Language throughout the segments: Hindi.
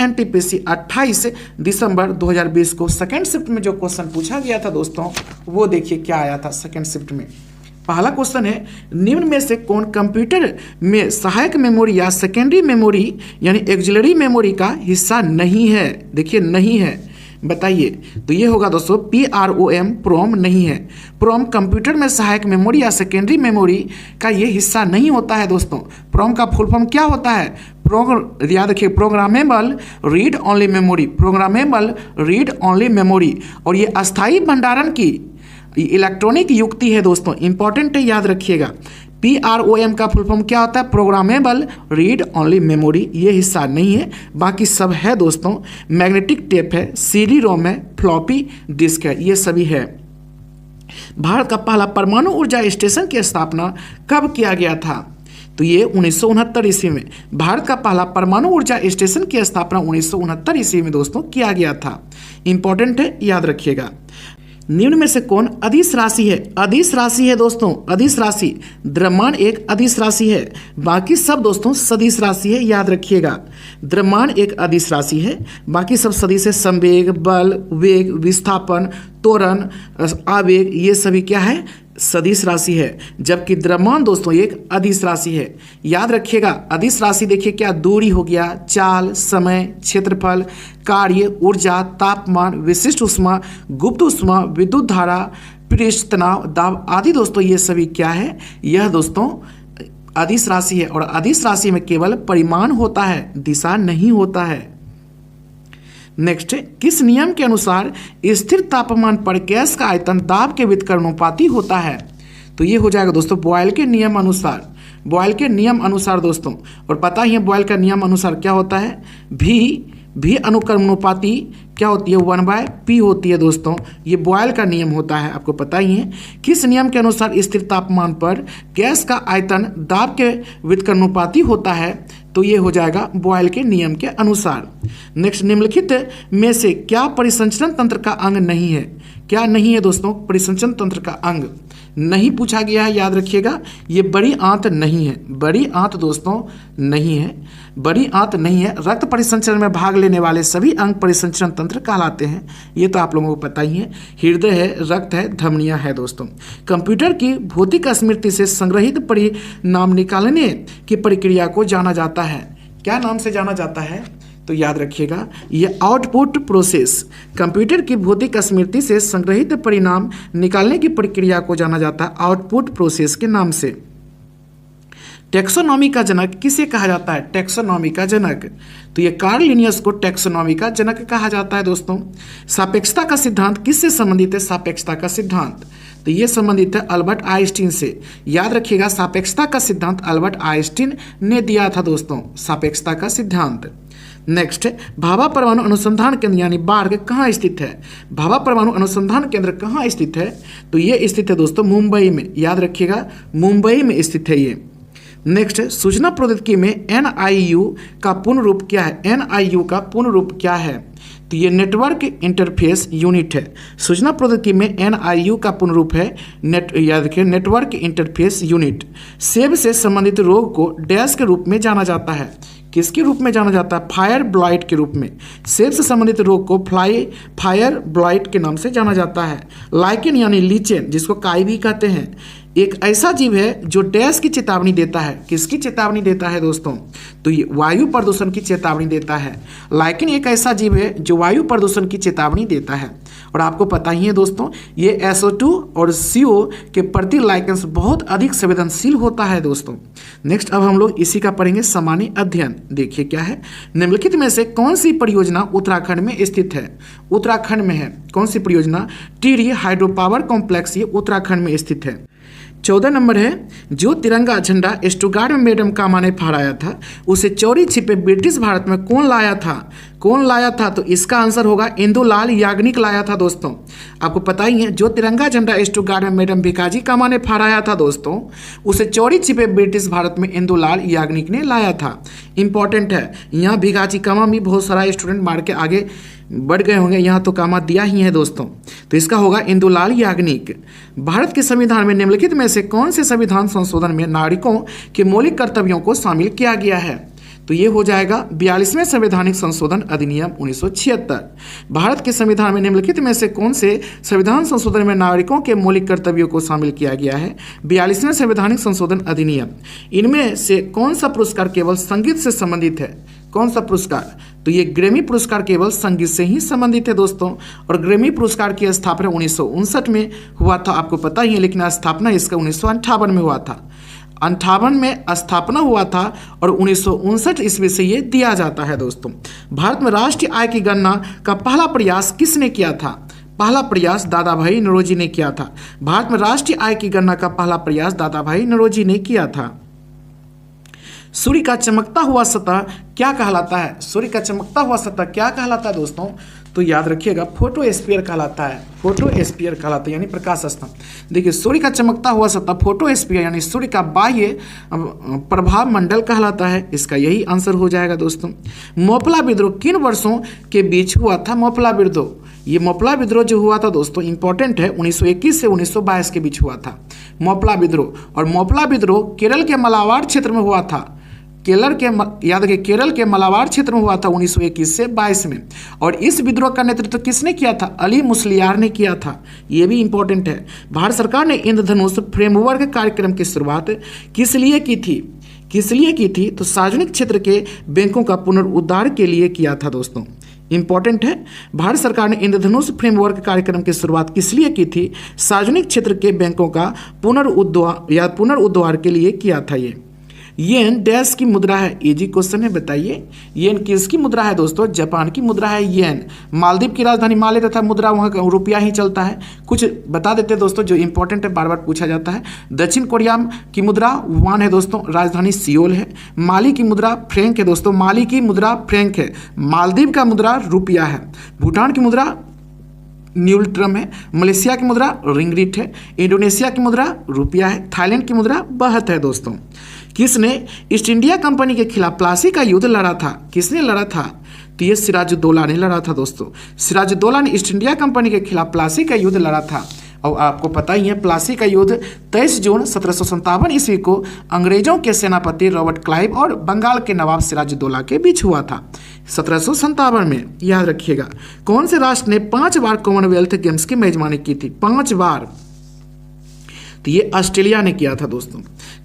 एनटीपीसी 28 दिसंबर 2020 को सेकेंड शिफ्ट में जो क्वेश्चन पूछा गया था दोस्तों, वो देखिए क्या आया था सेकेंड शिफ्ट में। पहला क्वेश्चन है, निम्न में से कौन कंप्यूटर में सहायक मेमोरी या सेकेंडरी मेमोरी यानी एक्सिलरी मेमोरी का हिस्सा नहीं है? देखिए नहीं है, बताइए। तो ये होगा दोस्तों PROM, प्रोम नहीं है। प्रोम कंप्यूटर में सहायक मेमोरी या सेकेंडरी मेमोरी का ये हिस्सा नहीं होता है दोस्तों। प्रोम का फुल फॉर्म क्या होता है? याद रखिए, programmable read only memory, programmable read only memory. और ये अस्थायी भंडारण की इलेक्ट्रॉनिक युक्ति है दोस्तों, इंपॉर्टेंट है, याद रखिएगा। PROM का फुल फॉर्म क्या होता है? Programmable read only memory. ये हिस्सा नहीं है, बाकी सब है दोस्तों। मैग्नेटिक टेप है, CD रोम है, फ्लॉपी डिस्क है, ये सभी है। भारत का पहला परमाणु ऊर्जा स्टेशन की स्थापना कब किया गया था? तो ये 1969 ईस्वी में। भारत का पहला परमाणु ऊर्जा स्टेशन की स्थापना 1969 ईस्वी में दोस्तों किया गया था। इंपॉर्टेंट है, याद रखिएगा। निम्न में से कौन अदिश राशि है? अदिश राशि है दोस्तों, अदिश राशि। द्रव्यमान एक अदिश राशि है, बाकी सब दोस्तों सदिश राशि है, याद रखिएगा। द्रव्यमान एक अदिश राशि है, बाकी सब सदिश है। संवेग, बल, वेग, विस्थापन, त्वरण, आवेग, ये सभी क्या है? सदिश राशि है। जबकि द्रव्यमान दोस्तों एक अदिश राशि है, याद रखिएगा। अदिश राशि देखिए क्या? दूरी हो गया, चाल, समय, क्षेत्रफल, कार्य, ऊर्जा, तापमान, विशिष्ट ऊष्मा, गुप्त ऊष्मा, विद्युत धारा, पृष्ठ तनाव, दाब आदि दोस्तों ये सभी क्या है? यह दोस्तों अदिश राशि है। और अदिश राशि में केवल परिमाण होता है, दिशा नहीं होता है। नेक्स्ट, किस नियम के अनुसार स्थिर तापमान पर गैस का आयतन दाब के व्युत्क्रमानुपाती होता है? तो ये हो जाएगा दोस्तों बॉयल के नियम अनुसार। बॉयल के नियम अनुसार दोस्तों, और पता ही है बॉयल का नियम अनुसार क्या होता है? भी अनुक्रमानुपाती क्या होती है? 1/p होती है दोस्तों। ये बॉयल का नियम होता है, आपको पता ही है। किस नियम के अनुसार स्थिर तापमान पर गैस का आयतन दाब के व्युत्क्रमानुपाती होता है? तो ये हो जाएगा बॉयल के नियम के अनुसार। नेक्स्ट, निम्नलिखित में से क्या परिसंचरण तंत्र का अंग नहीं है? क्या नहीं है दोस्तों? परिसंचरण तंत्र का अंग नहीं पूछा गया है, याद रखिएगा। ये बड़ी आंत नहीं है, बड़ी आंत दोस्तों नहीं है, बड़ी आंत नहीं है। रक्त परिसंचरण में भाग लेने वाले सभी अंग परिसंचरण तंत्र कहलाते हैं, ये तो आप लोगों को पता ही है। हृदय है, रक्त है, धमनियां है दोस्तों। कंप्यूटर की भौतिक स्मृति से संग्रहित परिणाम निकालने की प्रक्रिया को जाना जाता है, क्या नाम से जाना जाता है? तो याद रखिएगा, ये आउटपुट प्रोसेस। कंप्यूटर की भौतिक स्मृति से संग्रहित परिणाम निकालने की प्रक्रिया को जाना जाता है आउटपुट प्रोसेस के नाम से। टैक्सोनॉमी का जनक किसे कहा जाता है? टैक्सोनॉमी का जनक, तो ये कार्ल लिनियस को टैक्सोनॉमी का जनक कहा जाता है दोस्तों। सापेक्षता का सिद्धांत किससे संबंधित है? सापेक्षता का सिद्धांत, तो ये संबंधित है अल्बर्ट आइंस्टीन से। याद रखिएगा, सापेक्षता का सिद्धांत अल्बर्ट आइंस्टीन ने दिया था दोस्तों, सापेक्षता का सिद्धांत। नेक्स्ट, भाभा परमाणु अनुसंधान केंद्र यानी बार्ग कहाँ स्थित है? भाभा परमाणु अनुसंधान केंद्र कहाँ स्थित है? तो ये स्थित है दोस्तों मुंबई में, याद रखिएगा, मुंबई में स्थित है ये। नेक्स्ट, सूचना प्रौद्योगिकी में NIU का पूर्ण रूप क्या है? NIU का पूर्ण रूप क्या है? तो ये नेटवर्क इंटरफेस यूनिट है। सूचना प्रौद्योगिकी में NIU का पूर्ण रूप है याद रखिए, नेटवर्क इंटरफेस यूनिट। सेब से संबंधित रोग को डैश के रूप में जाना जाता है, किसके रूप में जाना जाता है? फायर ब्लाइट के रूप में। सेब से संबंधित रोग को फायर ब्लाइट के नाम से जाना जाता है। लाइकेन यानी लीचेन, जिसको काई भी कहते हैं, एक ऐसा जीव है जो डैश की चेतावनी देता है, किसकी चेतावनी देता है दोस्तों? तो ये वायु प्रदूषण की चेतावनी देता है। लाइकेन एक ऐसा जीव है जो वायु प्रदूषण की चेतावनी देता है। और आपको पता ही है दोस्तों, ये SO2 और CO के प्रति लाइकेन बहुत अधिक संवेदनशील होता है दोस्तों। नेक्स्ट, अब हम लोग इसी का पढ़ेंगे सामान्य अध्ययन। देखिए क्या है, निम्नलिखित में से कौन सी परियोजना उत्तराखंड में स्थित है? उत्तराखंड में है कौन सी परियोजना? टिहरी हाइड्रो पावर कॉम्प्लेक्स, ये उत्तराखंड में स्थित है। 14 नंबर है, जो तिरंगा झंडा स्टुटगार्ट में मैडम कामा ने फहराया था, उसे चोरी छिपे ब्रिटिश भारत में कौन लाया था? कौन लाया था? तो इसका आंसर होगा इंदुलाल याग्निक लाया था दोस्तों। आपको पता ही है, जो तिरंगा झंडा स्टुटगार्ट में मैडम भिकाजी कामा ने फहराया था दोस्तों, उसे चोरी छिपे ब्रिटिश भारत में इंदुलाल याग्निक ने लाया था। इंपॉर्टेंट है, यहाँ भिकाजी कामा भी बहुत सारा स्टूडेंट मार के आगे बढ़ गए होंगे, यहाँ तो कामा दिया ही है दोस्तों। तो इसका होगा इंदुलाल याग्निक। भारत के संविधान में निम्नलिखित में से कौन से संविधान संशोधन में नागरिकों के मौलिक कर्तव्यों को शामिल किया गया है? तो ये हो जाएगा 42वें संवैधानिक संशोधन अधिनियम 1976। भारत के संविधान में निम्नलिखित में से कौन से संविधान संशोधन में नागरिकों के मौलिक कर्तव्यों को शामिल किया गया है? 42वें संवैधानिक संशोधन अधिनियम। इनमें से कौन सा पुरस्कार केवल संगीत से संबंधित है? कौन सा पुरस्कार? तो ये ग्रैमी पुरस्कार केवल संगीत से ही संबंधित है दोस्तों। और ग्रैमी पुरस्कार की स्थापना 1959 में हुआ था, आपको पता ही है, लेकिन स्थापना इसका 1958 में हुआ था। 58 में स्थापना हुआ था और 1959 ईस्वी से ये दिया जाता है दोस्तों। भारत में राष्ट्रीय आय की गणना का पहला प्रयास किसने किया था? पहला प्रयास दादा भाई नौरोजी ने किया था। भारत में राष्ट्रीय आय की गणना का पहला प्रयास दादा भाई नौरोजी ने किया था। सूर्य का चमकता हुआ सतह क्या कहलाता है? सूर्य का चमकता हुआ सतह क्या कहलाता है दोस्तों? तो याद रखिएगा, फोटोस्फीयर कहलाता है। फोटोस्फीयर कहलाता है यानी प्रकाश स्तंभ। देखिए, सूर्य का चमकता हुआ सतह फोटोस्फीयर यानी सूर्य का बाह्य प्रभाव मंडल कहलाता है। इसका यही आंसर हो जाएगा दोस्तों। मोपला विद्रोह किन वर्षों के बीच हुआ था? मोपला विद्रोह, ये मोपला विद्रोह जो हुआ था दोस्तों इंपॉर्टेंट है, 1921 से 1922 के बीच हुआ था मोपला विद्रोह। और मोपला विद्रोह केरल के मलाबार क्षेत्र में हुआ था। याद रखिए, केरल के मलाबार क्षेत्र में हुआ था 1921 से 22 में। और इस विद्रोह का नेतृत्व किसने किया था? अली मुस्लियार ने किया था। ये भी इंपॉर्टेंट है। भारत सरकार ने इंद्रधनुष फ्रेमवर्क कार्यक्रम की शुरुआत किस लिए की थी? किस लिए की थी? तो सार्वजनिक क्षेत्र के बैंकों का पुनरुद्धार के लिए किया था दोस्तों। इंपॉर्टेंट है, भारत सरकार ने इंद्रधनुष फ्रेमवर्क कार्यक्रम की शुरुआत किस लिए की थी? सार्वजनिक क्षेत्र के बैंकों का पुनरुद्धार के लिए किया था। येन डैश की मुद्रा है? इजी क्वेश्चन है, बताइए। येन किसकी मुद्रा है दोस्तों? जापान की मुद्रा है येन। मालदीव की राजधानी माले तथा मुद्रा वहाँ का रुपया ही चलता है। कुछ बता देते हैं दोस्तों जो इंपॉर्टेंट है, बार बार पूछा जाता है। दक्षिण कोरिया की मुद्रा वान है दोस्तों, राजधानी सियोल है। माली की मुद्रा फ्रैंक है दोस्तों, माली की मुद्रा फ्रैंक है। मालदीव का मुद्रा रुपया है। भूटान की मुद्रा न्यूल्ट्रम है। मलेशिया की मुद्रा रिंगरिट है। इंडोनेशिया की मुद्रा रुपया है। थाईलैंड की मुद्रा बहत है दोस्तों। किसने ईस्ट इंडिया कंपनी के खिलाफ प्लासी का युद्ध लड़ा था? किसने लड़ा था? तो ये सिराजुद्दौला ने लड़ा था दोस्तों। सिराजुद्दौला ने ईस्ट इंडिया कंपनी के खिलाफ प्लासी का युद्ध लड़ा था। और आपको पता ही है, प्लासी का युद्ध 23 जून 1757 ईस्वी को अंग्रेजों के सेनापति रॉबर्ट क्लाइव और बंगाल के नवाब सिराजुद्दौला के बीच हुआ था 1757 में। याद रखिएगा, कौन से राष्ट्र ने 5 बार कॉमनवेल्थ गेम्स की मेजबानी की थी? 5 बार। तो ये ऑस्ट्रेलिया ने किया था दोस्तों।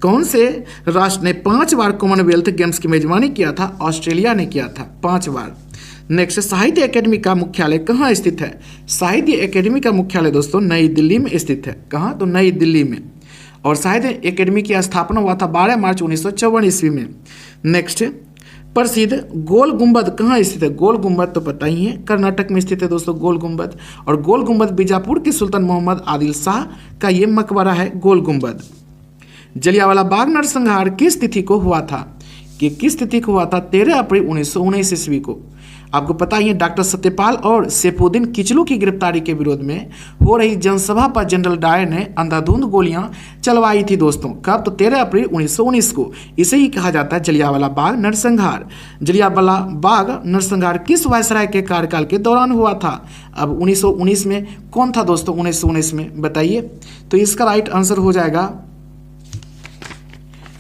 कौन से राष्ट्र ने 5 बार कॉमनवेल्थ गेम्स की मेजबानी किया था? ऑस्ट्रेलिया ने किया था 5 बार। नेक्स्ट, साहित्य अकेडमी का मुख्यालय कहाँ स्थित है? साहित्य अकेडमी का मुख्यालय दोस्तों नई दिल्ली में स्थित है। कहाँ? तो नई दिल्ली में। और साहित्य अकेडमी की स्थापना हुआ था 12 मार्च 1954 ईस्वी में। नेक्स्ट, प्रसिद्ध गोल गुंबद कहाँ स्थित है? गोल गुंबद तो पता ही है, कर्नाटक में स्थित है दोस्तों गोल गुंबद। और गोल गुंबद बीजापुर के सुल्तान मोहम्मद आदिल शाह का ये मकबरा है गोल गुंबद। जलियांवाला बाग नरसंहार किस तिथि को हुआ था? कि किस तिथि को हुआ था? 13 अप्रैल 1919 ईस्वी को। आपको पता ही है, डॉक्टर सत्यपाल और सैफुद्दीन किचलू की गिरफ्तारी के विरोध में हो रही जनसभा पर जनरल डायर ने अंधाधुंध गोलियां चलवाई थी दोस्तों। कब? तो 13 अप्रैल 1919 को। इसे ही कहा जाता है जलियांवाला बाग नरसंहार। जलियांवाला बाग नरसंहार किस वायसराय के कार्यकाल के दौरान हुआ था? अब 1919 में कौन था दोस्तों? 1919 में बताइए। तो इसका राइट आंसर हो जाएगा,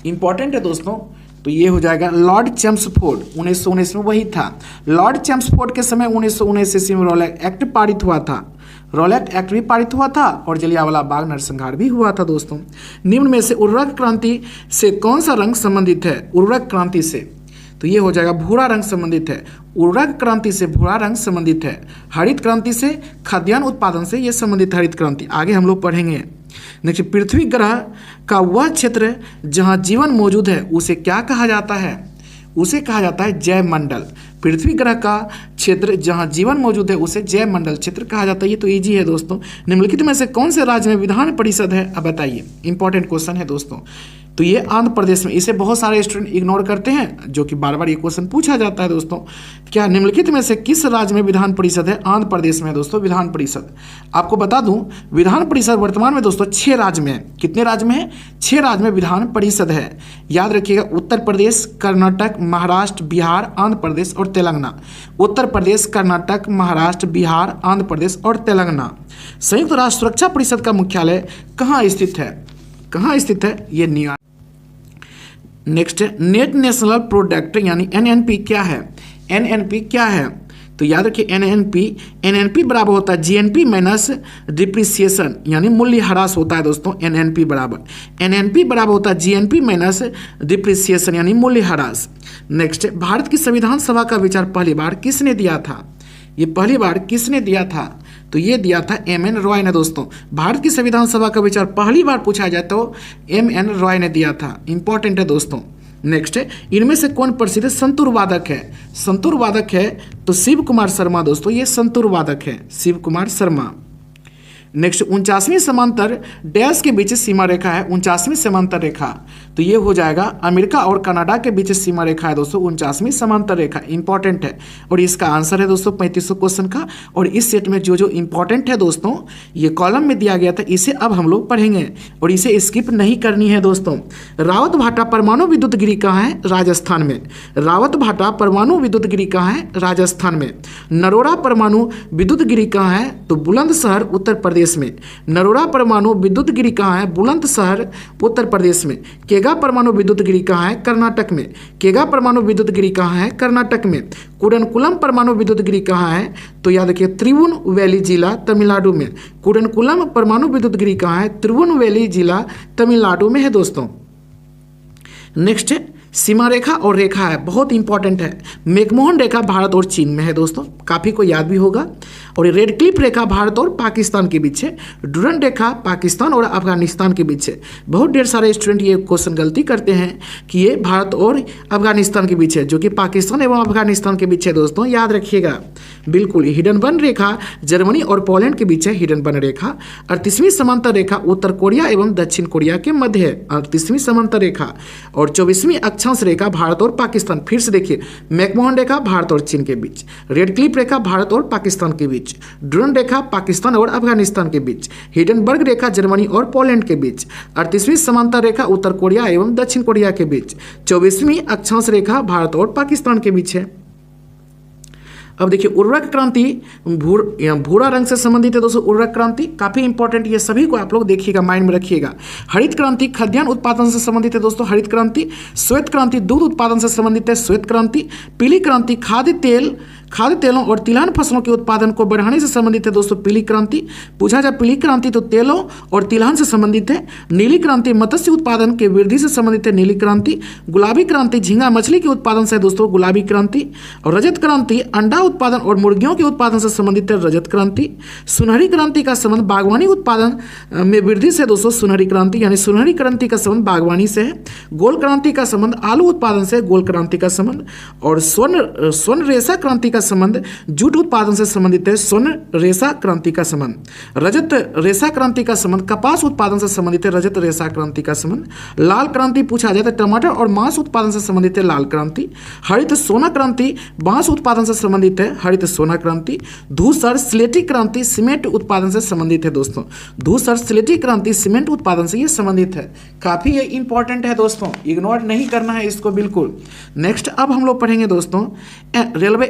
इंपॉर्टेंट है दोस्तों, तो ये हो जाएगा लॉर्ड चेम्सफोर्ड। 1919 में वही था। लॉर्ड चेम्सफोर्ड के समय 1919 ईस्वी में रॉलेट एक्ट पारित हुआ था। रॉलेट एक्ट भी पारित हुआ था और जलियांवाला बाग नरसंहार भी हुआ था दोस्तों। निम्न में से उर्वरक क्रांति से कौन सा रंग संबंधित है? उर्वरक क्रांति से तो ये हो जाएगा भूरा रंग संबंधित है। उर्वरक क्रांति से भूरा रंग संबंधित है। हरित क्रांति से खाद्यान्न उत्पादन से ये संबंधित हरित क्रांति आगे हम लोग पढ़ेंगे। नेक्स्ट, पृथ्वी ग्रह का वह क्षेत्र जहां जीवन मौजूद है उसे क्या कहा जाता है? उसे कहा जाता है जैव मंडल। पृथ्वी ग्रह का क्षेत्र जहां जीवन मौजूद है उसे जैव मंडल क्षेत्र कहा जाता है। ये तो इजी है दोस्तों। निम्नलिखित में से कौन से राज्य में विधान परिषद है? अब बताइए, इंपॉर्टेंट क्वेश्चन है दोस्तों। तो ये आंध्र प्रदेश में। इसे बहुत सारे स्टूडेंट इग्नोर करते हैं, जो कि बार बार ये क्वेश्चन पूछा जाता है दोस्तों। क्या निम्नलिखित में से किस राज्य में विधान परिषद है? आंध्र प्रदेश में दोस्तों विधान परिषद। आपको बता दूं, विधान परिषद वर्तमान में दोस्तों 6 राज्य में है। कितने राज्य में है? 6 राज्य में विधान परिषद है। याद रखिएगा, उत्तर प्रदेश, कर्नाटक, महाराष्ट्र, बिहार, आंध्र प्रदेश और तेलंगाना। उत्तर प्रदेश, कर्नाटक, महाराष्ट्र, बिहार, आंध्र प्रदेश और तेलंगाना। संयुक्त राष्ट्र सुरक्षा परिषद का मुख्यालय कहाँ स्थित है? कहाँ स्थित है? ये न्यूयॉर्क। नेक्स्ट है नेट नेशनल प्रोडक्ट यानी एनएनपी क्या है? एनएनपी क्या है? तो याद रखिए एनएनपी बराबर होता है जीएनपी माइनस डिप्रिसिएशन यानी मूल्य ह्रास होता है दोस्तों। एनएनपी बराबर होता है जीएनपी माइनस डिप्रिसिएशन यानी मूल्य ह्रास। नेक्स्ट, भारत की संविधान सभा का विचार पहली बार किसने दिया था? ये पहली बार किसने दिया था? तो ये दिया था एम.एन. रॉय ने दोस्तों। भारत की संविधान सभा का विचार पहली बार पूछा जाए तो एम.एन. रॉय ने दिया था। इंपॉर्टेंट है दोस्तों। नेक्स्ट है, इनमें से कौन प्रसिद्ध संतूर वादक है? संतूर वादक है तो शिव कुमार शर्मा दोस्तों, ये संतूर वादक है, शिव कुमार शर्मा। नेक्स्ट, 49वीं समांतर डैश के बीच सीमा रेखा है 49वीं समांतर रेखा, तो ये हो जाएगा अमेरिका और कनाडा के बीच सीमा रेखा है दोस्तों 49वीं समांतर रेखा। इंपॉर्टेंट है और इसका आंसर है दोस्तों 3500 क्वेश्चन का। और इस सेट में जो जो इंपॉर्टेंट है दोस्तों ये कॉलम में दिया गया था, इसे अब हम लोग पढ़ेंगे और इसे स्किप नहीं करनी है दोस्तों। रावत भाटा परमाणु विद्युत गिरी कहाँ है? राजस्थान में। रावत भाटा परमाणु विद्युत गिरी कहाँ है? राजस्थान में। नरोरा परमाणु विद्युत गिरी कहाँ है? तो बुलंदशहर उत्तर प्रदेश में। नरोरा परमाणु विद्युत गिरी कहाँ है? बुलंदशहर उत्तर प्रदेश में। केगा परमाणु विद्युत गिरी कहाँ है? कर्नाटक में। केगा परमाणु विद्युत गिरी कहाँ है? कर्नाटक में। कुडनकुलम परमाणु विद्युत गिरी कहाँ है? तो याद रखिए तिरुवनवेली जिला तमिलनाडु में। कुडनकुलम परमाणु विद्युत गिरी कहाँ है? तिरुवनवेली जिला तमिलनाडु में है दोस्तों। नेक्स्ट सीमा रेखा और रेखा है, बहुत इंपॉर्टेंट है। मैकमोहन रेखा भारत और चीन में है दोस्तों, काफ़ी को याद भी होगा। और ये रेड क्लिफ रेखा भारत और पाकिस्तान के बीच है। डुरंड रेखा पाकिस्तान और अफगानिस्तान के बीच है। बहुत ढेर सारे स्टूडेंट ये क्वेश्चन गलती करते हैं कि ये भारत और अफगानिस्तान के बीच है, जो कि पाकिस्तान एवं अफगानिस्तान के बीच है दोस्तों, याद रखिएगा। बिल्कुल, हिडनबर्ग रेखा जर्मनी और पोलैंड के बीच है, हिडनबर्ग रेखा। 38वीं समांतर रेखा उत्तर कोरिया एवं दक्षिण कोरिया के मध्य है, 38वीं समांतर रेखा। और 24वीं अक्षांश रेखा भारत और पाकिस्तान, फिर से देखिए मैकमोहन रेखा भारत और चीन के बीच, रेड क्लिफ रेखा भारत और पाकिस्तान के बीच, डुरंड रेखा पाकिस्तान और अफगानिस्तान के बीच, हिडनबर्ग रेखा जर्मनी और पोलैंड के बीच, 38वीं समांतर रेखा उत्तर कोरिया एवं दक्षिण कोरिया के बीच, 24वीं अक्षांश रेखा भारत और पाकिस्तान के बीच है। अब देखिए उर्वरक क्रांति भूरा रंग से संबंधित है दोस्तों। उर्वरक क्रांति काफी इंपॉर्टेंट, ये सभी को आप लोग देखिएगा, माइंड में रखिएगा। हरित क्रांति खाद्यान्न उत्पादन से संबंधित है दोस्तों, हरित क्रांति। श्वेत क्रांति दूध उत्पादन से संबंधित है, श्वेत क्रांति। पीली क्रांति खाद्य तेलों और तिलहन फसलों के उत्पादन को बढ़ाने से संबंधित है दोस्तों, पीली क्रांति। पूछा जाए पीली क्रांति तो तेलों और तिलहन से संबंधित है। नीली क्रांति मत्स्य उत्पादन के वृद्धि से संबंधित है, नीली क्रांति। गुलाबी क्रांति झींगा मछली के उत्पादन से दोस्तों, गुलाबी क्रांति। और रजत क्रांति अंडा उत्पादन और मुर्गियों के उत्पादन से संबंधित है, रजत क्रांति। सुनहरी क्रांति का संबंध बागवानी उत्पादन में वृद्धि से दोस्तों, सुनहरी क्रांति, यानी सुनहरी क्रांति का संबंध बागवानी से है। गोल क्रांति का संबंध आलू उत्पादन से, गोल क्रांति का संबंध। और स्वर्ण रेशा क्रांति का संबंध जूट उत्पादन से संबंधित है, स्वर्ण रेशा क्रांति का संबंध। रजत रेशा क्रांति का संबंध कपास उत्पादन से संबंधित है, रजत रेशा क्रांति का संबंध। लाल क्रांति पूछा जाए तो टमाटर और मांस उत्पादन से संबंधित है, लाल क्रांति। हरित सोना क्रांति बांस उत्पादन से संबंधित है, हरित सोना क्रांति। धूसर स्लेटी क्रांति सीमेंट उत्पादन से संबंधित है दोस्तों, धूसर स्लेटी क्रांति सीमेंट उत्पादन से ये संबंधित है। काफी ये इंपॉर्टेंट है दोस्तों, इग्नोर नहीं करना है इसको बिल्कुल। नेक्स्ट अब हम लोग पढ़ेंगे दोस्तों रेलवे